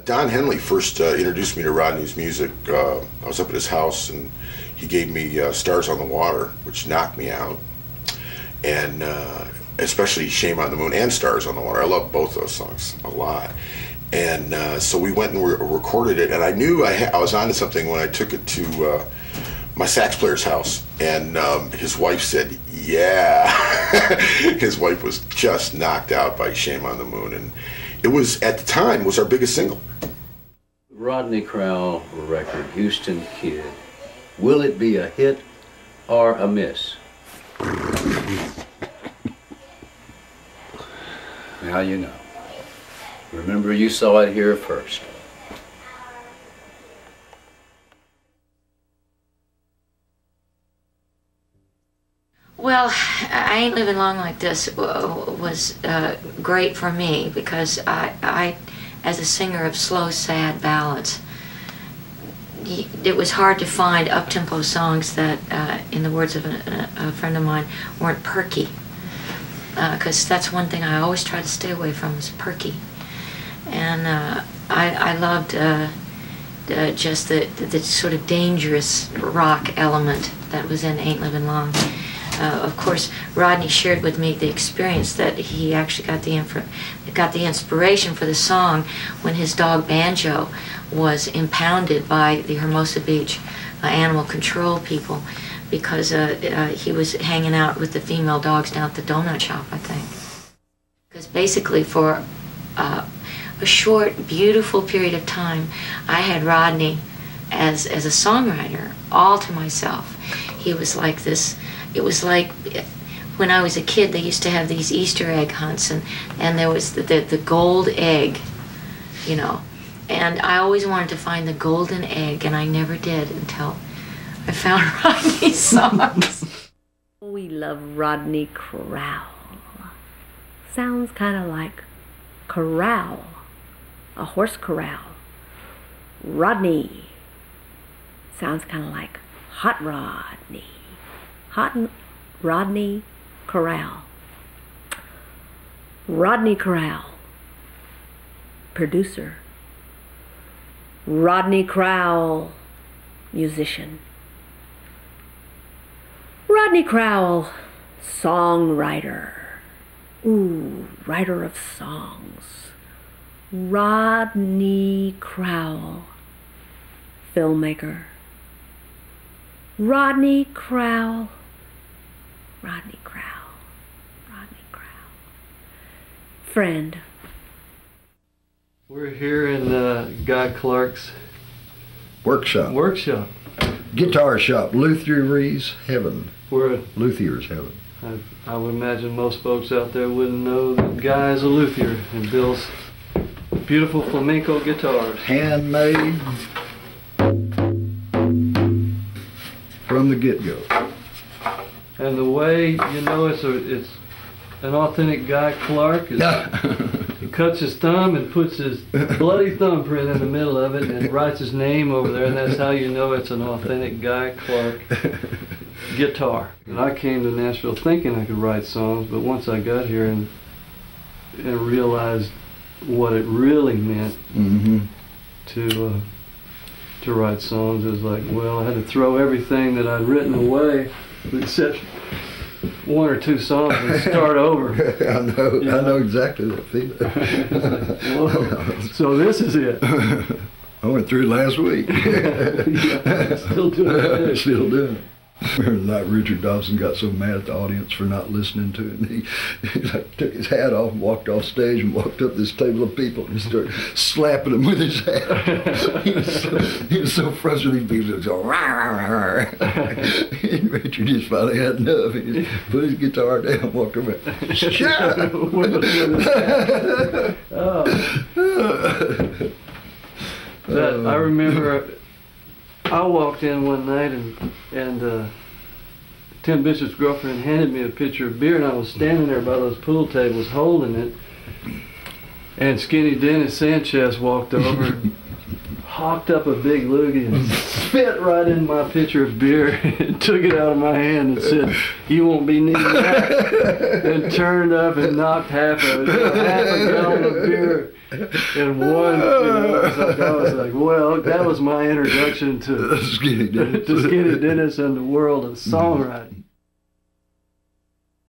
Don Henley first introduced me to Rodney's music. I was up at his house, and he gave me Stars on the Water, which knocked me out. And especially Shame on the Moon and Stars on the Water. I love both those songs a lot. And so we went and recorded it, and I knew I was onto something when I took it to my sax player's house, and his wife said, yeah. His wife was just knocked out by Shame on the Moon, and it was, at the time, was our biggest single. Rodney Crowell record, Houston Kid. Will it be a hit or a miss? Now you know. Remember, you saw it here first. Well, I Ain't Living Long Like This was great for me because I, as a singer of slow, sad ballads, it was hard to find up-tempo songs that, in the words of a friend of mine, weren't perky. Because that's one thing I always try to stay away from, is perky. And I loved just the sort of dangerous rock element that was in Ain't Living Long. Of course, Rodney shared with me the experience that he actually got the inspiration for the song when his dog Banjo was impounded by the Hermosa Beach animal control people because he was hanging out with the female dogs down at the donut shop, I think. Because basically for a short, beautiful period of time, I had Rodney as a songwriter all to myself. He was like this. It was like when I was a kid, they used to have these Easter egg hunts, and there was the gold egg, you know. And I always wanted to find the golden egg, and I never did until I found Rodney's songs. We love Rodney Crowell. Sounds kind of like corral, a horse corral. Rodney sounds kind of like Hot Rodney. Rodney Crowell. Rodney Crowell, producer. Rodney Crowell, musician. Rodney Crowell, songwriter. Ooh, writer of songs. Rodney Crowell, filmmaker. Rodney Crowell. Rodney Crowell. Rodney Crowell. Friend. We're here in Guy Clark's workshop. Guitar shop, Luthier's Heaven. Luthier's Heaven. I would imagine most folks out there wouldn't know that Guy is a luthier and builds beautiful flamenco guitars. Handmade from the get-go. And the way you know it's an authentic Guy Clark is he cuts his thumb and puts his bloody thumbprint in the middle of it and writes his name over there, and that's how you know it's an authentic Guy Clark guitar. And I came to Nashville thinking I could write songs, but once I got here and realized what it really meant to write songs, it was like, well, I had to throw everything that I'd written away, except one or two songs, and start over. I know exactly that feeling. Like, so this is it. I went through it last week. Yeah, still doing it. Still doing it. Remember the night Richard Dawson got so mad at the audience for not listening to it, and he like, took his hat off and walked off stage and walked up this table of people and started slapping them with his hat. He was so frustrated. These people would go, rah, rah, rah. And Richard just finally had enough. He just put his guitar down and walked over. Shut up! I remember I walked in one night and Tim Bishop's girlfriend handed me a pitcher of beer, and I was standing there by those pool tables holding it, and Skinny Dennis Sanchez walked over, hawked up a big loogie and spit right in my pitcher of beer and took it out of my hand and said, "You won't be needing that," and turned up and knocked half of it, half a gallon of beer And one, I was like, well, that was my introduction to Skinny Dennis. to Skinny Dennis and the world of songwriting.